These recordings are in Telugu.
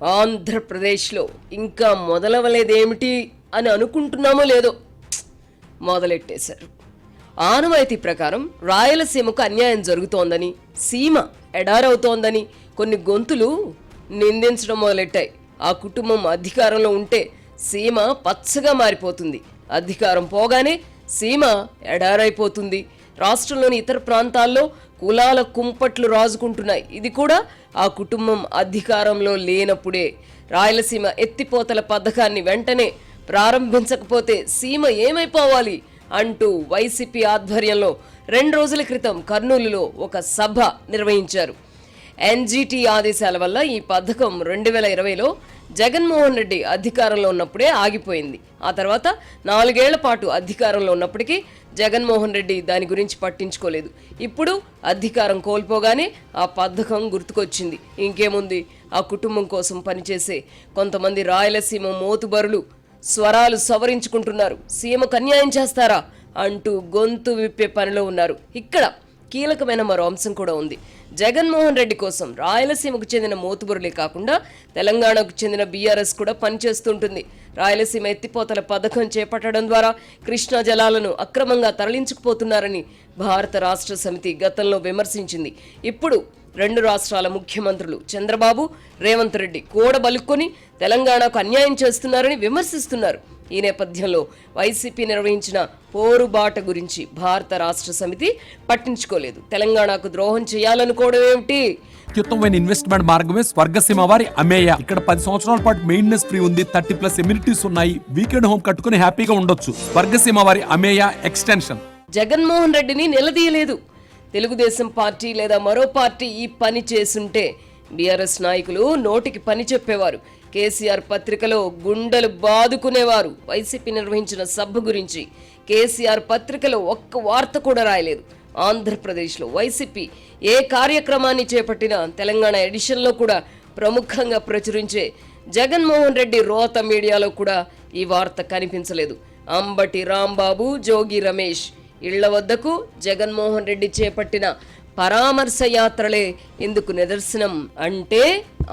ఆంధ్రప్రదేశ్లో ఇంకా మొదలవలేదేమిటి అని అనుకుంటున్నామో లేదో మొదలెట్టేశారు. ఆనవాయితీ ప్రకారం రాయలసీమకు అన్యాయం జరుగుతోందని, సీమ ఎడారవుతోందని కొన్ని గొంతులు నిందించడం మొదలెట్టాయి. ఆ కుటుంబం అధికారంలో ఉంటే సీమ పచ్చగా మారిపోతుంది, అధికారం పోగానే సీమ ఎడారైపోతుంది. రాష్ట్రంలోని ఇతర ప్రాంతాల్లో కులాల కుంపట్లు రాజుకుంటున్నాయి. ఇది కూడా ఆ కుటుంబం అధికారంలో లేనప్పుడే. రాయలసీమ ఎత్తిపోతల పథకాన్ని వెంటనే ప్రారంభించకపోతే సీమ ఏమైపోవాలి అంటూ వైసీపీ ఆధ్వర్యంలో 2 రోజుల క్రితం కర్నూలులో ఒక సభ నిర్వహించారు. ఎన్జీటీ ఆదేశాల వల్ల ఈ పథకం 2020లో జగన్మోహన్ రెడ్డి అధికారంలో ఉన్నప్పుడే ఆగిపోయింది. ఆ తర్వాత 4 ఏళ్ల పాటు అధికారంలో ఉన్నప్పటికీ జగన్మోహన్ రెడ్డి దాని గురించి పట్టించుకోలేదు. ఇప్పుడు అధికారం కోల్పోగానే ఆ పథకం గుర్తుకొచ్చింది. ఇంకేముంది, ఆ కుటుంబం కోసం పనిచేసే కొంతమంది రాయలసీమ మోతుబరులు స్వరాలు సవరించుకుంటున్నారు. సీమకు అన్యాయం చేస్తారా అంటూ గొంతు విప్పే పనిలో ఉన్నారు. ఇక్కడ కీలకమైన మరో అంశం కూడా ఉంది. జగన్మోహన్ రెడ్డి కోసం రాయలసీమకు చెందిన మోతుబరులే కాకుండా తెలంగాణకు చెందిన బీఆర్ఎస్ కూడా పనిచేస్తుంటుంది. రాయలసీమ ఎత్తిపోతల పథకం చేపట్టడం ద్వారా కృష్ణా జలాలను అక్రమంగా తరలించుకుపోతున్నారని భారత రాష్ట్ర సమితి గతంలో విమర్శించింది. ఇప్పుడు 2 రాష్ట్రాల ముఖ్యమంత్రులు చంద్రబాబు, రేవంత్ రెడ్డి కూడబలుక్కొని తెలంగాణకు అన్యాయం చేస్తున్నారని విమర్శిస్తున్నారు. ఈ నేపథ్యంలో వైసీపీ నిర్వహించిన పోరుబాట గురించి భారత రాష్ట్ర సమితి పట్టించుకోలేదు. తెలంగాణకు ద్రోహం చేయాలనుకోవడం ఏమిటి? అత్యుత్తమైన ఇన్వెస్ట్మెంట్ మార్గమే స్వర్గసీమ వారి అమేయ. ఇక్కడ 10 సంవత్సరాల పాటు మెయింటెనెన్స్ ఫ్రీ ఉంది, 30+ ఎమ్యూనిటీస్ ఉన్నాయి. వీకెండ్ హోమ్ కట్టుకుని హ్యాపీగా ఉండొచ్చు. స్వర్గసీమ వారి అమేయ ఎక్స్టెన్షన్. జగన్మోహన్ రెడ్డిని నిలదీయలేదు. తెలుగుదేశం పార్టీ లేదా మరో పార్టీ ఈ పని చేసుంటే బీఆర్ఎస్ నాయకులు నోటికి పని చెప్పేవారు. కేసీఆర్ పత్రికలో గుండెలు బాదుకునేవారు. వైసీపీ నిర్వహించిన సభ గురించి కేసీఆర్ పత్రికలో ఒక్క వార్త కూడా రాయలేదు. ఆంధ్రప్రదేశ్లో వైసీపీ ఏ కార్యక్రమాన్ని చేపట్టినా తెలంగాణ ఎడిషన్లో కూడా ప్రముఖంగా ప్రచురించే జగన్మోహన్ రెడ్డి రోత మీడియాలో కూడా ఈ వార్త కనిపించలేదు. అంబటి రాంబాబు, జోగి రమేష్ ఇళ్ల వద్దకు జగన్మోహన్ రెడ్డి చేపట్టిన పరామర్శ యాత్రలే ఇందుకు నిదర్శనం. అంటే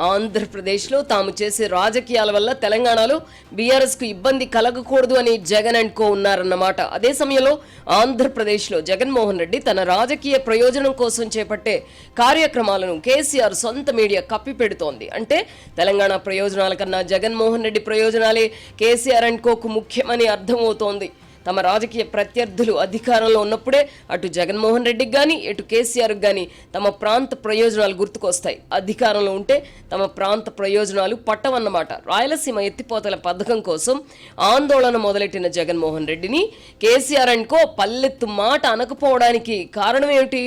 ఆంధ్రప్రదేశ్లో తాము చేసే రాజకీయాల వల్ల తెలంగాణలో బీఆర్ఎస్కు ఇబ్బంది కలగకూడదు అని జగన్ అండ్ కో ఉన్నారన్నమాట. అదే సమయంలో ఆంధ్రప్రదేశ్లో జగన్మోహన్ రెడ్డి తన రాజకీయ ప్రయోజనం కోసం చేపట్టే కార్యక్రమాలను కేసీఆర్ సొంత మీడియా కప్పిపెడుతోంది. అంటే తెలంగాణ ప్రయోజనాల కన్నా జగన్మోహన్ రెడ్డి ప్రయోజనాలే కేసీఆర్ అండ్ కోకు ముఖ్యమని అర్థమవుతోంది. తమ రాజకీయ ప్రత్యర్థులు అధికారంలో ఉన్నప్పుడే అటు జగన్మోహన్ రెడ్డికి కానీ ఇటు కేసీఆర్కి కానీ తమ ప్రాంత ప్రయోజనాలు గుర్తుకొస్తాయి. అధికారంలో ఉంటే తమ ప్రాంత ప్రయోజనాలు పట్టవన్నమాట. రాయలసీమ ఎత్తిపోతల పథకం కోసం ఆందోళన మొదలెట్టిన జగన్మోహన్ రెడ్డిని కేసీఆర్ అండ్ కో పల్లెత్తు మాట అనకపోవడానికి కారణం ఏమిటి?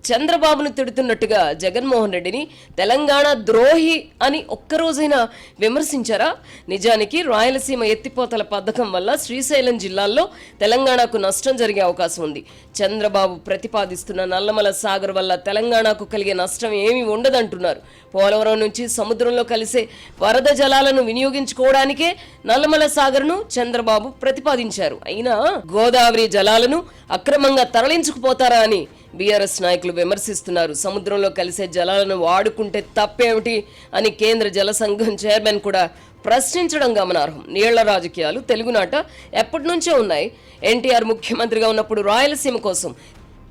చంద్రబాబును తిడుతున్నట్టుగా జగన్మోహన్ రెడ్డిని తెలంగాణ ద్రోహి అని ఒక్కరోజైనా విమర్శించారా? నిజానికి రాయలసీమ ఎత్తిపోతల పథకం వల్ల శ్రీశైలం జిల్లాల్లో తెలంగాణకు నష్టం జరిగే అవకాశం ఉంది. చంద్రబాబు ప్రతిపాదిస్తున్న నల్లమల సాగర్ వల్ల తెలంగాణకు కలిగే నష్టం ఏమీ ఉండదంటున్నారు. పోలవరం నుంచి సముద్రంలో కలిసే వరద జలాలను వినియోగించుకోవడానికే నల్లమల సాగర్ను చంద్రబాబు ప్రతిపాదించారు. అయినా గోదావరి జలాలను అక్రమంగా తరలించుకుపోతారా అని బీఆర్ఎస్ నాయకులు విమర్శిస్తున్నారు. సముద్రంలో కలిసే జలాలను వాడుకుంటే తప్పేమిటి అని కేంద్ర జల సంఘం చైర్మన్ కూడా ప్రశ్నించడం గమనార్హం. నీళ్ల రాజకీయాలు తెలుగునాట ఎప్పటి నుంచే ఉన్నాయి. ఎన్టీఆర్ ముఖ్యమంత్రిగా ఉన్నప్పుడు రాయలసీమ కోసం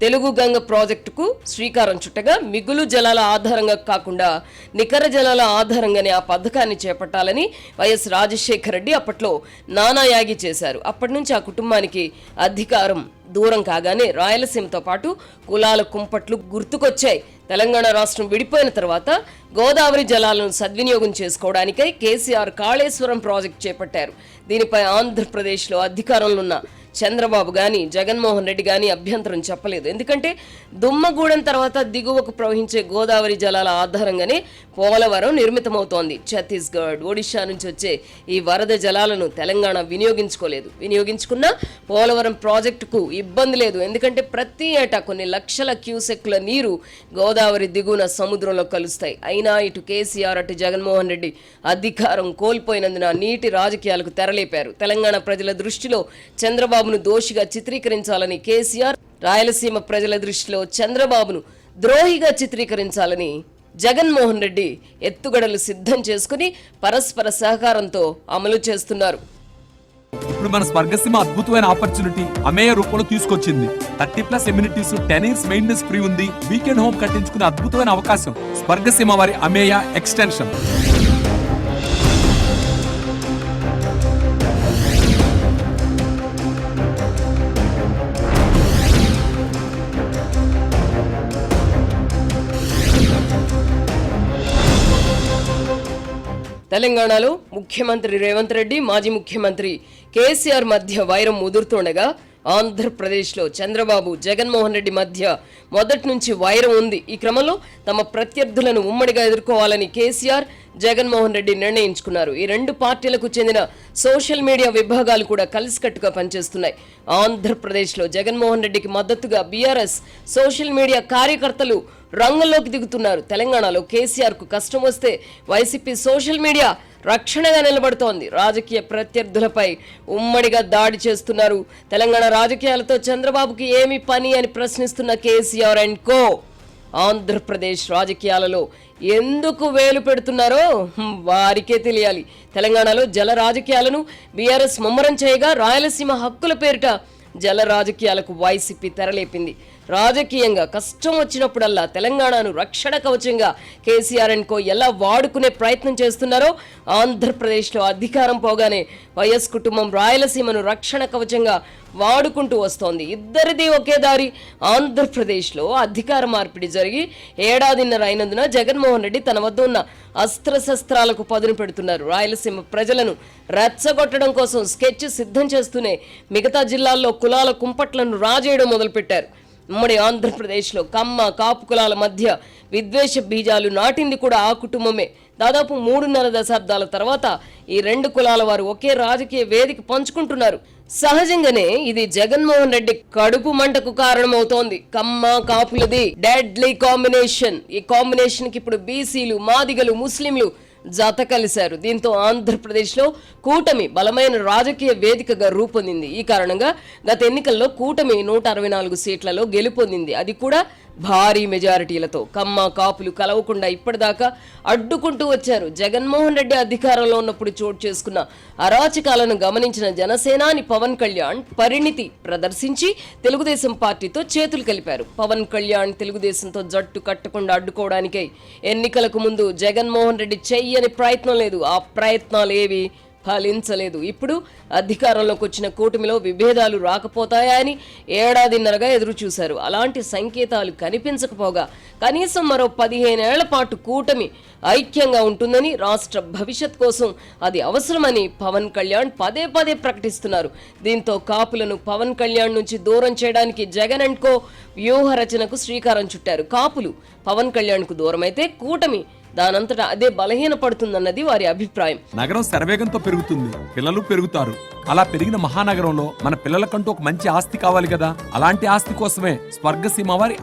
తెలుగు గంగ ప్రాజెక్టుకు శ్రీకారం చుట్టగా మిగులు జలాల ఆధారంగా కాకుండా నికర జలాల ఆధారంగానే ఆ పథకాన్ని చేపట్టాలని వైఎస్ రాజశేఖర రెడ్డి అప్పట్లో నానాయాగి చేశారు. అప్పటి నుంచి ఆ కుటుంబానికి అధికారం దూరం కాగానే రాయలసీమతో పాటు కులాల కుంపట్లు గుర్తుకొచ్చాయి. తెలంగాణ రాష్ట్రం విడిపోయిన తర్వాత గోదావరి జలాలను సద్వినియోగం చేసుకోవడానికై కేసీఆర్ కాళేశ్వరం ప్రాజెక్టు చేపట్టారు. దీనిపై ఆంధ్రప్రదేశ్లో అధికారంలో ఉన్న చంద్రబాబు కానీ జగన్మోహన్ రెడ్డి కానీ అభ్యంతరం చెప్పలేదు. ఎందుకంటే దుమ్మగూడెం తర్వాత దిగువకు ప్రవహించే గోదావరి జలాల ఆధారంగానే పోలవరం నిర్మితమవుతోంది. ఛత్తీస్గఢ్, ఒడిషా నుంచి వచ్చే ఈ వరద జలాలను తెలంగాణ వినియోగించుకోలేదు. వినియోగించుకున్న పోలవరం ప్రాజెక్టుకు ఇబ్బంది లేదు. ఎందుకంటే ప్రతి ఏటా కొన్ని లక్షల క్యూసెక్ల నీరు గోదావరి దిగువన సముద్రంలో కలుస్తాయి. అయినా ఇటు కేసీఆర్ అటు జగన్మోహన్ రెడ్డి అధికారం కోల్పోయినందున నీటి రాజకీయాలకు తెరలేపారు. తెలంగాణ ప్రజల దృష్టిలో చంద్రబాబును దోషిగా చిత్రీకరించాలని కేసీఆర్, రాయలసీమ ప్రజల దృష్టిలో చంద్రబాబును ద్రోహిగా చిత్రీకరించాలని జగన్మోహన్ రెడ్డి ఎత్తుగడలు సిద్ధం చేసుకుని పరస్పర సహకారంతో అమలు చేస్తున్నారు. ఇప్పుడు మన స్వర్గసీమ అద్భుతమైన ఆపర్చునిటీ అమేయ రూపంలో తీసుకొచ్చింది. 30+ ఎమ్యూనిటీస్, 10 years మెయింటెనెన్స్ ఫ్రీ ఉంది. వీకెండ్ హోమ్ కట్టించుకునే అద్భుతమైన అవకాశం స్వర్గసీమ వారి అమేయ ఎక్స్టెన్షన్. తెలంగాణలో ముఖ్యమంత్రి రేవంత్ రెడ్డి, మాజీ ముఖ్యమంత్రి కేసీఆర్ మధ్య వైరం ముదురుతుండగా ఆంధ్రప్రదేశ్లో చంద్రబాబు, జగన్మోహన్ రెడ్డి మధ్య మొదటి నుంచి వైరం ఉంది. ఈ క్రమంలో తమ ప్రత్యర్థులను ఉమ్మడిగా ఎదుర్కోవాలని కేసీఆర్, జగన్మోహన్ రెడ్డి నిర్ణయించుకున్నారు. ఈ రెండు పార్టీలకు చెందిన సోషల్ మీడియా విభాగాలు కూడా కలిసికట్టుగా పనిచేస్తున్నాయి. ఆంధ్రప్రదేశ్లో జగన్మోహన్ రెడ్డికి మద్దతుగా బీఆర్ఎస్ సోషల్ మీడియా కార్యకర్తలు రంగంలోకి దిగుతున్నారు. తెలంగాణలో కేసీఆర్ కు కష్టం వస్తే వైసీపీ సోషల్ మీడియా రక్షణగా నిలబడుతోంది. రాజకీయ ప్రత్యర్థులపై ఉమ్మడిగా దాడి చేస్తున్నారు. తెలంగాణ రాజకీయాలతో చంద్రబాబుకి ఏమి పని అని ప్రశ్నిస్తున్న కేసీఆర్ అండ్ కో ఆంధ్రప్రదేశ్ రాజకీయాలలో ఎందుకు వేలు పెడుతున్నారో వారికే తెలియాలి. తెలంగాణలో జల రాజకీయాలను బీఆర్ఎస్ ముమ్మరం చేయగా రాయలసీమ హక్కుల పేరిట జల రాజకీయాలకు వైసీపీ తెరలేపింది. రాజకీయంగా కష్టం వచ్చినప్పుడల్లా తెలంగాణను రక్షణ కవచంగా కేసీఆర్ అండ్ కో ఎలా వాడుకునే ప్రయత్నం చేస్తున్నారో ఆంధ్రప్రదేశ్లో అధికారం పోగానే వైఎస్ కుటుంబం రాయలసీమను రక్షణ కవచంగా వాడుకుంటూ వస్తోంది. ఇద్దరిది ఒకే దారి. ఆంధ్రప్రదేశ్లో అధికార మార్పిడి జరిగి ఏడాదిన్నర అయినందున జగన్మోహన్ రెడ్డి తన వద్ద ఉన్న అస్త్రశస్త్రాలకు పదును పెడుతున్నారు. రాయలసీమ ప్రజలను రెచ్చగొట్టడం కోసం స్కెచ్ సిద్ధం చేస్తూనే మిగతా జిల్లాల్లో కులాల కుంపట్లను రాజేయడం మొదలుపెట్టారు. ఉమ్మడి ఆంధ్రప్రదేశ్లో కమ్మ, కాపు కులాల మధ్య విద్వేష బీజాలు నాటింది కూడా ఆ కుటుంబమే. దాదాపు 3.5 దశాబ్దాల తర్వాత ఈ రెండు కులాల వారు ఒకే రాజకీయ వేదిక పంచుకుంటున్నారు. సహజంగానే ఇది జగన్మోహన్ రెడ్డి కడుపు మంటకు కారణమవుతోంది. కమ్మ కాపులది డెడ్లీ కాంబినేషన్. ఈ కాంబినేషన్ కి ఇప్పుడు బీసీలు, మాదిగలు, ముస్లింలు జత కలిశారు. దీంతో ఆంధ్రప్రదేశ్లో కూటమి బలమైన రాజకీయ వేదికగా రూపొందింది. ఈ కారణంగా గత ఎన్నికల్లో కూటమి 164 సీట్లలో గెలుపొందింది. అది కూడా భారీ మెజారిటీలతో. కమ్మ కాపులు కలవకుండా ఇప్పటిదాకా అడ్డుకుంటూ వచ్చారు. జగన్మోహన్ రెడ్డి అధికారంలో ఉన్నప్పుడు చోటు చేసుకున్న అరాచకాలను గమనించిన జనసేనాని పవన్ కళ్యాణ్ పరిణితి ప్రదర్శించి తెలుగుదేశం పార్టీతో చేతులు కలిపారు. పవన్ కళ్యాణ్ తెలుగుదేశంతో జట్టు కట్టకుండా అడ్డుకోవడానికై ఎన్నికలకు ముందు జగన్మోహన్ రెడ్డి చెయ్యని ప్రయత్నం లేదు. ఆ ప్రయత్నాలు ఏవి ఫలించలేదు. ఇప్పుడు అధికారంలోకి వచ్చిన కూటమిలో విభేదాలు రాకపోతాయని ఏడాదిన్నరగా ఎదురు చూశారు. అలాంటి సంకేతాలు కనిపించకపోగా కనీసం మరో 15 ఏళ్ల పాటు కూటమి ఐక్యంగా ఉంటుందని, రాష్ట్ర భవిష్యత్ కోసం అది అవసరమని పవన్ కళ్యాణ్ పదే పదే ప్రకటిస్తున్నారు. దీంతో కాపులను పవన్ కళ్యాణ్ నుంచి దూరం చేయడానికి జగన్ అండ్ కో వ్యూహ రచనకు శ్రీకారం చుట్టారు. కాపులు పవన్ కళ్యాణ్ కు దూరమైతే కూటమి దానంతటా అదే బలహీన పడుతుందన్నది వారి అభిప్రాయం. నగరం శరవేగంతో పెరుగుతుంది, పిల్లలు పెరుగుతారు. అలా పెరిగిన మహానగరంలో మన పిల్లలకంటూ ఒక మంచి ఆస్తి కావాలి కదా. అలాంటి ఆస్తి కోసమే స్వర్గసీమ వారి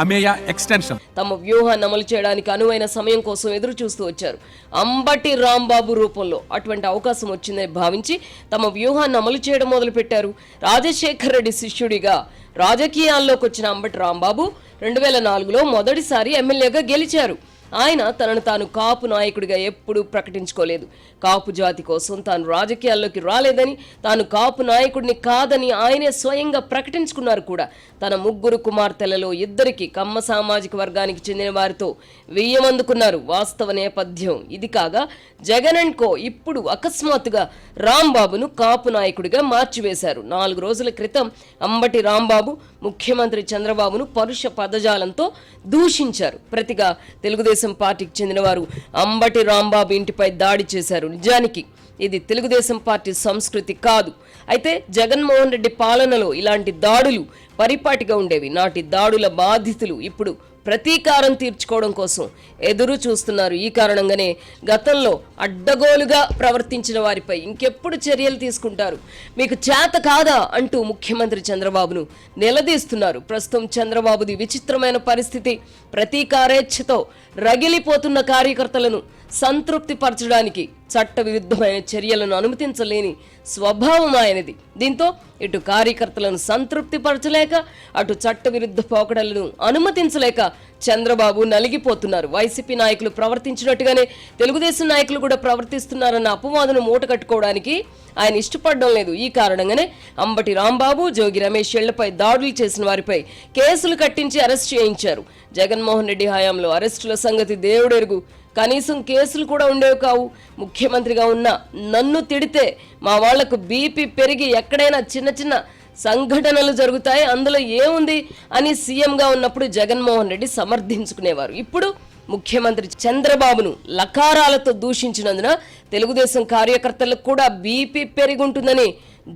అమేయ ఎక్స్టెన్షన్ తమ వ్యూహాన్ని అమలు చేయడానికి అనువైన సమయం కోసం ఎదురు చూస్తూ వచ్చారు. అంబటి రాంబాబు రూపంలో అటువంటి అవకాశం వచ్చిందని భావించి తమ వ్యూహాన్ని అమలు చేయడం మొదలుపెట్టారు. రాజశేఖర్ రెడ్డి శిష్యుడిగా రాజకీయాల్లోకి వచ్చిన అంబటి రాంబాబు 2004లో మొదటిసారి ఎమ్మెల్యేగా గెలిచారు. ఆయన తనను తాను కాపు నాయకుడిగా ఎప్పుడూ ప్రకటించుకోలేదు. కాపు జాతి కోసం తాను రాజకీయాల్లోకి రాలేదని, తాను కాపు నాయకుడిని కాదని ఆయనే స్వయంగా ప్రకటించుకున్నారు కూడా. తన 3 కుమార్తెలలో 2 కమ్మ సామాజిక వర్గానికి చెందిన వారితో వెయ్యమందుకున్నారు. వాస్తవ నేపథ్యం ఇది కాగా జగన్ అండ్ కో ఇప్పుడు అకస్మాత్తుగా రాంబాబును కాపు నాయకుడిగా మార్చివేశారు. 4 రోజుల క్రితం అంబటి రాంబాబు ముఖ్యమంత్రి చంద్రబాబును పరుష పదజాలంతో దూషించారు. ప్రతిగా తెలుగుదేశం పార్టీకి చెందిన వారు అంబటి రాంబాబు ఇంటిపై దాడి చేశారు. నిజానికి ఇది తెలుగుదేశం పార్టీ సంస్కృతి కాదు. అయితే జగన్మోహన్ రెడ్డి పాలనలో ఇలాంటి దాడులు పరిపాటిగా ఉండేవి. నాటి దాడుల బాధితులు ఇప్పుడు ప్రతీకారం తీర్చుకోవడం కోసం ఎదురు చూస్తున్నారు. ఈ కారణంగానే గతంలో అడ్డగోలుగా ప్రవర్తించిన వారిపై ఇంకెప్పుడు చర్యలు తీసుకుంటారు, మీకు చేత కాదా అంటూ ముఖ్యమంత్రి చంద్రబాబును నిలదీస్తున్నారు. ప్రస్తుతం చంద్రబాబుది విచిత్రమైన పరిస్థితి. ప్రతీకారేచ్ఛతో రగిలిపోతున్న కార్యకర్తలను సంతృప్తి పరచడానికి చట్టవిరుద్ధమైన చర్యలను అనుమతించలేని స్వభావం ఆయనది. దీంతో ఇటు కార్యకర్తలను సంతృప్తిపరచలేక అటు చట్టవిరుద్ధ పోకడలను అనుమతించలేక చంద్రబాబు నలిగిపోతున్నారు. వైసీపీ నాయకులు ప్రవర్తించినట్టుగానే తెలుగుదేశం నాయకులు కూడా ప్రవర్తిస్తున్నారన్న అపవాదును మూటకట్టుకోవడానికి ఆయన ఇష్టపడడం లేదు. ఈ కారణంగానే అంబటి రాంబాబు, జోగి రమేష్ ఇళ్లపై దాడులు చేసిన వారిపై కేసులు కట్టించి అరెస్ట్ చేయించారు. జగన్మోహన్ రెడ్డి హయాంలో అరెస్టుల సంగతి దేవుడెరుగు. కనీసం కేసులు కూడా ఉండేవి కావు. ముఖ్యమంత్రిగా ఉన్న నన్ను తిడితే మా వాళ్లకు బీపీ పెరిగి ఎక్కడైనా చిన్న చిన్న సంఘటనలు జరుగుతాయి, అందులో ఏముంది అని సీఎంగా ఉన్నప్పుడు జగన్మోహన్ రెడ్డి సమర్థించుకునేవారు. ఇప్పుడు ముఖ్యమంత్రి చంద్రబాబును లకారాలతో దూషించినందున తెలుగుదేశం కార్యకర్తలకు కూడా బీపీ పెరిగి ఉంటుందని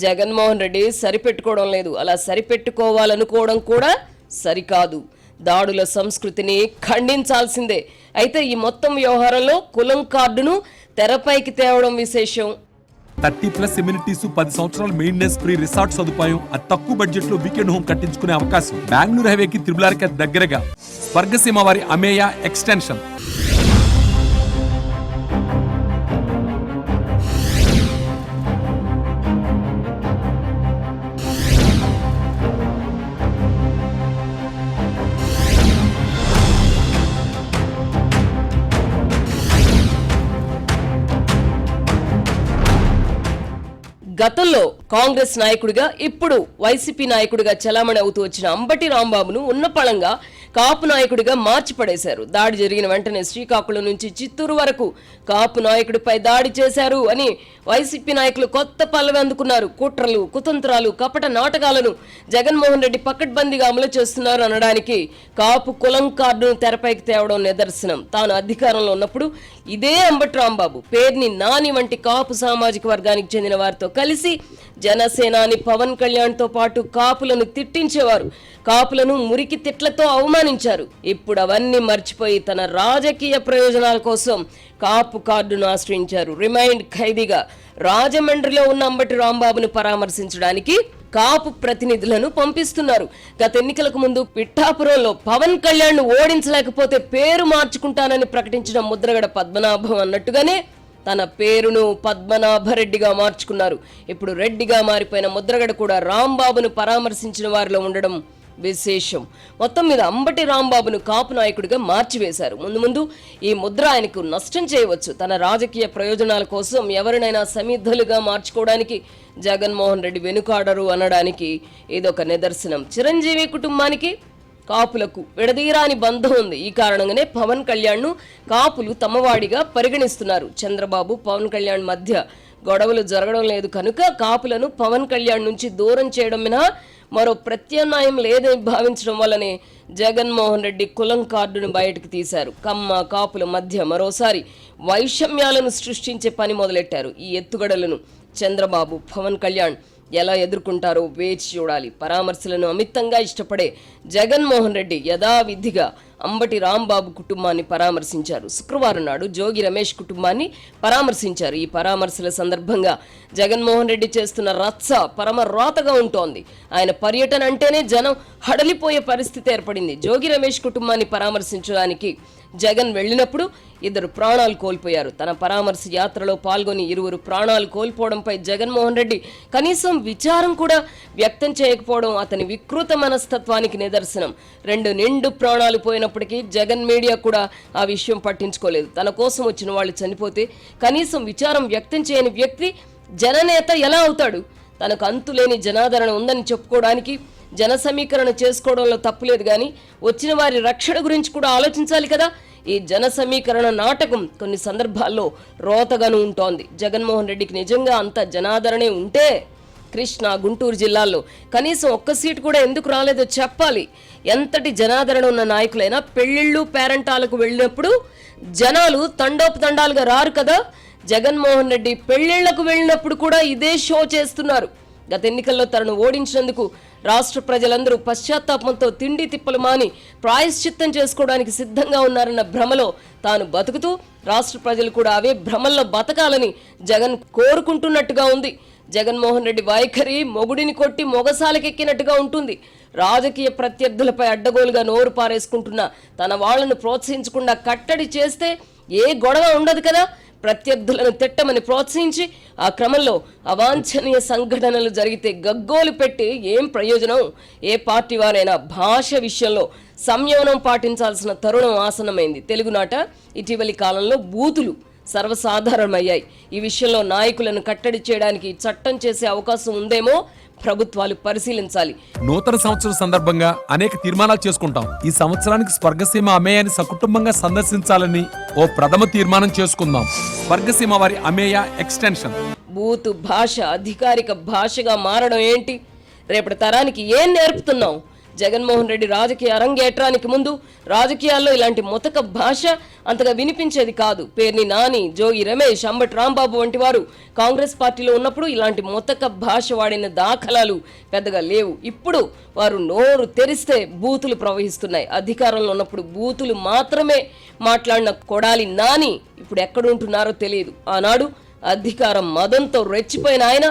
జగన్మోహన్ రెడ్డి సరిపెట్టుకోవడం లేదు. అలా సరిపెట్టుకోవాలనుకోవడం కూడా సరికాదు. దాడుల సంస్కృతిని ఖండించాల్సిందే. అయితే ఈ మొత్తం వ్యవహారంలో కులం కార్డును తెరపైకి తేవడం విశేషం. 30+ ఎమ్యూనిటీస్, 10 సంవత్సరాల మెయింటెనెన్స్ ఫ్రీ రిసార్ట్ సదుపాయం, అతి తక్కువ బడ్జెట్ లో వీకెండ్ హోమ్ కట్టించుకునే అవకాశం. బెంగళూరు హైవేకి త్రిబులార్కి దగ్గరగా స్వర్గసీమ వారి అమేయ ఎక్స్టెన్షన్. గతంలో కాంగ్రెస్ నాయకుడిగా, ఇప్పుడు వైసీపీ నాయకుడిగా చలామణి అవుతూ వచ్చిన అంబటి రాంబాబును ఉన్నపళంగా కాపు నాయకుడిగా మార్చిపడేశారు. దాడి జరిగిన వెంటనే శ్రీకాకుళం నుంచి చిత్తూరు వరకు కాపు నాయకుడిపై దాడి చేశారు అని వైసీపీ నాయకులు కొత్త పల్లవి అందుకున్నారు. కుట్రలు, కుతంత్రాలు, కపట నాటకాలను జగన్మోహన్ రెడ్డి పకడ్బందీగా అమలు చేస్తున్నారు అనడానికి కాపు కులం కార్డును తెరపైకి తేవడం నిదర్శనం. తాను అధికారంలో ఉన్నప్పుడు ఇదే అంబటి రాంబాబు, పేర్ని నాని వంటి కాపు సామాజిక వర్గానికి చెందిన వారితో కలిసి జనసేనాని పవన్ కళ్యాణ్తో పాటు కాపులను తిట్టించేవారు. కాపులను మురికి తిట్లతో అవమానించారు. ఇప్పుడు అవన్నీ మర్చిపోయి తన రాజకీయ ప్రయోజనాల కోసం కాపు కార్డును ఆశ్రయించారు. రిమైండ్ ఖైదీగా రాజమండ్రిలో ఉన్న అంబటి రాంబాబును పరామర్శించడానికి కాపు ప్రతినిధులను పంపిస్తున్నారు. గత ఎన్నికలకు ముందు పిఠాపురంలో పవన్ కళ్యాణ్ ఓడించలేకపోతే పేరు మార్చుకుంటానని ప్రకటించిన ముద్రగడ పద్మనాభం అన్నట్టుగానే తన పేరును పద్మనాభరెడ్డిగా మార్చుకున్నారు. ఇప్పుడు రెడ్డిగా మారిపోయిన ముద్రగడ కూడా రాంబాబును పరామర్శించిన వారిలో ఉండడం విశేషం. మొత్తం మీద అంబటి రాంబాబును కాపు నాయకుడిగా మార్చివేశారు. ముందు ముందు ఈ ముద్ర ఆయనకు నష్టం చేయవచ్చు. తన రాజకీయ ప్రయోజనాల కోసం ఎవరినైనా సమిద్ధులుగా మార్చుకోవడానికి జగన్మోహన్ రెడ్డి వెనుకాడరు అనడానికి ఇదొక నిదర్శనం. చిరంజీవి కుటుంబానికి కాపులకు విడదీరాని బంధం ఉంది. ఈ కారణంగానే పవన్ కళ్యాణ్ను కాపులు తమవాడిగా పరిగణిస్తున్నారు. చంద్రబాబు, పవన్ కళ్యాణ్ మధ్య గొడవలు జరగడం లేదు కనుక కాపులను పవన్ కళ్యాణ్ నుంచి దూరం చేయడం మినహా మరో ప్రత్యామ్నాయం లేదని భావించడం వల్లనే జగన్మోహన్ రెడ్డి కులం కార్డును బయటకు తీశారు. కమ్మ కాపుల మధ్య మరోసారి వైషమ్యాలను సృష్టించే పని మొదలెట్టారు. ఈ ఎత్తుగడలను చంద్రబాబు, పవన్ కళ్యాణ్ ఎలా ఎదుర్కొంటారో వేచి చూడాలి. పరామర్శలను అమితంగా ఇష్టపడే జగన్మోహన్ రెడ్డి యథావిధిగా అంబటి రాంబాబు కుటుంబాన్ని పరామర్శించారు. శుక్రవారం నాడు జోగి రమేష్ కుటుంబాన్ని పరామర్శించారు. ఈ పరామర్శల సందర్భంగా జగన్మోహన్ రెడ్డి చేస్తున్న రచ్చ పరమ రోతగా ఉంటోంది. ఆయన పర్యటన అంటేనే జనం హడలిపోయే పరిస్థితి ఏర్పడింది. జోగి రమేష్ కుటుంబాన్ని పరామర్శించడానికి జగన్ వెళ్ళినప్పుడు 2 ప్రాణాలు కోల్పోయారు. తన పరామర్శ యాత్రలో పాల్గొని 2 ప్రాణాలు కోల్పోవడంపై జగన్మోహన్ రెడ్డి కనీసం విచారం కూడా వ్యక్తం చేయకపోవడం అతని వికృత మనస్తత్వానికి నిదర్శనం. 2 నిండు ప్రాణాలు పోయినప్పటికీ జగన్ మీడియా కూడా ఆ విషయం పట్టించుకోలేదు. తన కోసం వచ్చిన వాళ్ళు చనిపోతే కనీసం విచారం వ్యక్తం చేయని వ్యక్తి జననేత ఎలా అవుతాడు? తనకు అంతులేని జనాదరణ ఉందని చెప్పుకోవడానికి జన సమీకరణ చేసుకోవడంలో తప్పులేదు, కానీ వచ్చిన వారి రక్షణ గురించి కూడా ఆలోచించాలి కదా. ఈ జన సమీకరణ నాటకం కొన్ని సందర్భాల్లో రోతగాను ఉంటోంది. జగన్మోహన్ రెడ్డికి నిజంగా అంత జనాదరణే ఉంటే కృష్ణా, గుంటూరు జిల్లాల్లో కనీసం ఒక్క సీటు కూడా ఎందుకు రాలేదో చెప్పాలి. ఎంతటి జనాదరణ ఉన్న నాయకులైనా పెళ్లిళ్ళు, పేరంటాలకు వెళ్ళినప్పుడు జనాలు తండోపతండాలుగా రారు కదా. జగన్మోహన్ రెడ్డి పెళ్లిళ్లకు వెళ్ళినప్పుడు కూడా ఇదే షో చేస్తున్నారు. గత ఎన్నికల్లో తనను ఓడించినందుకు రాష్ట్ర ప్రజలందరూ పశ్చాత్తాపంతో తిండి తిప్పలు మాని ప్రాయశ్చిత్తం చేసుకోవడానికి సిద్ధంగా ఉన్నారన్న భ్రమలో తాను బతుకుతూ రాష్ట్ర ప్రజలు కూడా అవే భ్రమల్లో బతకాలని జగన్ కోరుకుంటున్నట్టుగా ఉంది. జగన్మోహన్ రెడ్డి వైఖరి మొగుడిని కొట్టి మొగసాలకెక్కినట్టుగా ఉంటుంది. రాజకీయ ప్రత్యర్థులపై అడ్డగోలుగా నోరు పారేసుకుంటున్న తన వాళ్లను ప్రోత్సహించకుండా కట్టడి చేస్తే ఏ గొడవ ఉండదు కదా. ప్రత్యర్థులను తిట్టమని ప్రోత్సహించి ఆ క్రమంలో అవాంఛనీయ సంఘటనలు జరిగితే గగ్గోలు పెట్టి ఏం ప్రయోజనం? ఏ పార్టీ వారైనా భాష విషయంలో సంయమనం పాటించాల్సిన తరుణం ఆసన్నమైంది. తెలుగునాట ఇటీవలి కాలంలో బూతులు సర్వసాధారణమయ్యాయి. ఈ విషయంలో నాయకులను కట్టడి చేయడానికి చట్టం చేసే అవకాశం ఉందేమో ప్రభుత్వాలు పరిశీలించాలి. నూతన సంవత్సరం సందర్భంగా అనేక తీర్మానాలు చేసుకుంటాం. ఈ సంవత్సరానికి స్వర్గసీమ అమేయాని సకుటుంబంగా సందర్శించాలని ఓ ప్రథమ తీర్మానం చేసుకుందాం. స్వర్గసీమ వారి అమేయ ఎక్స్టెన్షన్. బూతు భాష అధికారిక భాషగా మారడం ఏంటి? రేపటి తరానికి ఏం నేర్పుతున్నాం? జగన్మోహన్ రెడ్డి రాజకీయ అరంగేట్రానికి ముందు రాజకీయాల్లో ఇలాంటి ముతక భాష అంతగా వినిపించేది కాదు. పేర్ని నాని, జోగి రమేష్, అంబటి రాంబాబు వంటి వారు కాంగ్రెస్ పార్టీలో ఉన్నప్పుడు ఇలాంటి ముతక భాష వాడిన దాఖలాలు పెద్దగా లేవు. ఇప్పుడు వారు నోరు తెరిస్తే బూతులు ప్రవహిస్తున్నాయి. అధికారంలో ఉన్నప్పుడు బూతులు మాత్రమే మాట్లాడిన కొడాలి నాని ఇప్పుడు ఎక్కడుంటున్నారో తెలియదు. ఆనాడు అధికారం మదంతో రెచ్చిపోయిన ఆయన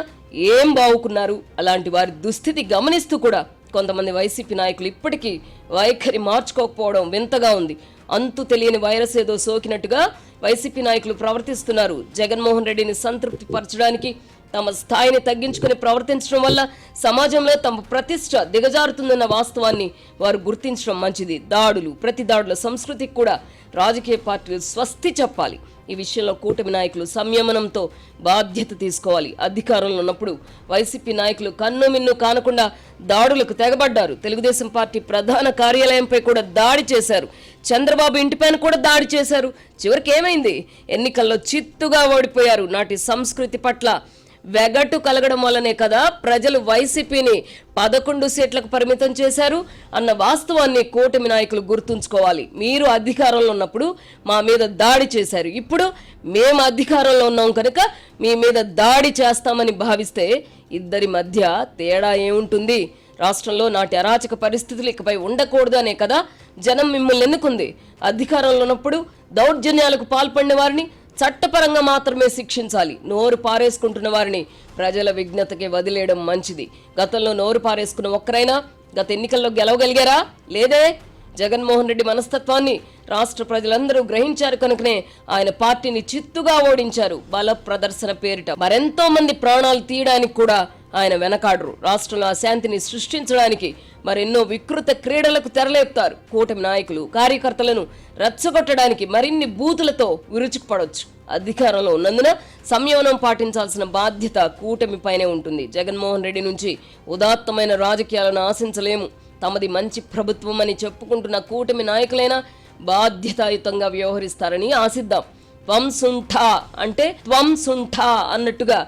ఏం బావుకున్నారు? అలాంటి వారి దుస్థితి గమనిస్తూ కూడా కొంతమంది వైసీపీ నాయకులు ఇప్పటికీ వైఖరి మార్చుకోకపోవడం వింతగా ఉంది. అంతు తెలియని వైరస్ ఏదో సోకినట్టుగా వైసీపీ నాయకులు ప్రవర్తిస్తున్నారు. జగన్మోహన్ రెడ్డిని సంతృప్తి పరచడానికి తమ స్థాయిని తగ్గించుకుని ప్రవర్తించడం వల్ల సమాజంలో తమ ప్రతిష్ట దిగజారుతుందన్న వాస్తవాన్ని వారు గుర్తించడం మంచిది. దాడులు, ప్రతి దాడుల సంస్కృతికి కూడా రాజకీయ పార్టీలు స్వస్తి చెప్పాలి. ఈ విషయంలో కూటమి నాయకులు సంయమనంతో బాధ్యత తీసుకోవాలి. అధికారంలో ఉన్నప్పుడు వైసీపీ నాయకులు కన్నుమిన్ను కానకుండా దాడులకు తెగబడ్డారు. తెలుగుదేశం పార్టీ ప్రధాన కార్యాలయంపై కూడా దాడి చేశారు. చంద్రబాబు ఇంటిపైన కూడా దాడి చేశారు. చివరికి ఏమైంది? ఎన్నికల్లో చిత్తుగా ఓడిపోయారు. నాటి సంస్కృతి పట్ల వెగటు కలగడం వల్లనే కదా ప్రజలు వైసీపీని 11 సీట్లకు పరిమితం చేశారు అన్న వాస్తవాన్ని కూటమి నాయకులు గుర్తుంచుకోవాలి. మీరు అధికారంలో ఉన్నప్పుడు మా మీద దాడి చేశారు. ఇప్పుడు మేము అధికారంలో ఉన్నాం కనుక మీ మీద దాడి చేస్తామని భావిస్తే ఇద్దరి మధ్య తేడా ఏముంటుంది? రాష్ట్రంలో నాటి అరాచక పరిస్థితులు ఇకపై ఉండకూడదు అనే కదా జనం మిమ్మల్ని ఎన్నుకుంది. అధికారంలో ఉన్నప్పుడు దౌర్జన్యాలకు పాల్పడిన వారిని చట్టపరంగా మాత్రమే శిక్షించాలి. నోరు పారేసుకుంటున్న వారిని ప్రజల విజ్ఞతకి వదిలేయడం మంచిది. గతంలో నోరు పారేసుకున్న ఒక్కరైనా గత ఎన్నికల్లో గెలవగలిగారా? లేదే. జగన్మోహన్ రెడ్డి మనస్తత్వాన్ని రాష్ట్ర ప్రజలందరూ గ్రహించారు కనుకనే ఆయన పార్టీని చిత్తుగా ఓడించారు. బల ప్రదర్శన పేరిట మరెంతో మంది ప్రాణాలు తీయడానికి కూడా ఆయన వెనకాడరు. రాష్ట్రంలో అశాంతిని సృష్టించడానికి మరెన్నో వికృత క్రీడలకు తెరలేపుతారు. కూటమి నాయకులు, కార్యకర్తలను రెచ్చగొట్టడానికి మరిన్ని బూతులతో విరుచుకుపడవచ్చు. అధికారంలో ఉన్నందున సంయమనం పాటించాల్సిన బాధ్యత కూటమిపైనే ఉంటుంది. జగన్మోహన్ రెడ్డి నుంచి ఉదాత్తమైన రాజకీయాలను ఆశించలేము. తమది మంచి ప్రభుత్వం అని చెప్పుకుంటున్న కూటమి నాయకులైనా బాధ్యతాయుతంగా వ్యవహరిస్తారని ఆశిద్దాం. త్వం సుంఠా అంటే త్వం సుంఠా అన్నట్టుగా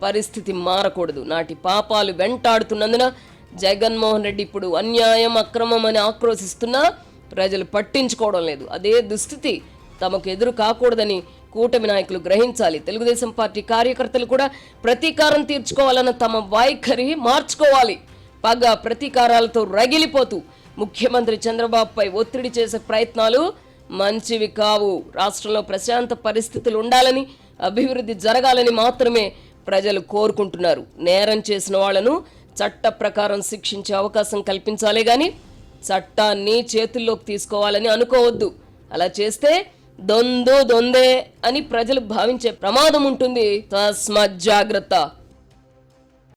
పరిస్థితి మారకూడదు. నాటి పాపాలు వెంటాడుతున్నందున జగన్మోహన్ రెడ్డి ఇప్పుడు అన్యాయం, అక్రమం అని ఆక్రోశిస్తున్నా ప్రజలు పట్టించుకోవడం లేదు. అదే దుస్థితి తమకు ఎదురు కాకూడదని కూటమి నాయకులు గ్రహించాలి. తెలుగుదేశం పార్టీ కార్యకర్తలు కూడా ప్రతీకారం తీర్చుకోవాలన్న తమ వైఖరి మార్చుకోవాలి. పగ, ప్రతీకారాలతో రగిలిపోతూ ముఖ్యమంత్రి చంద్రబాబుపై ఒత్తిడి చేసే ప్రయత్నాలు మంచివి కావు. రాష్ట్రంలో ప్రశాంత పరిస్థితులు ఉండాలని, అభివృద్ధి జరగాలని మాత్రమే ప్రజలు కోరుకుంటున్నారు. నేరం చేసిన వాళ్లను చట్ట ప్రకారం శిక్షించే అవకాశం కల్పించాలే గాని చట్టాన్ని చేతుల్లోకి తీసుకోవాలని అనుకోవద్దు. అలా చేస్తే దొందే అని ప్రజలు భావించే ప్రమాదం ఉంటుంది. తస్మాత్ జాగ్రత్త.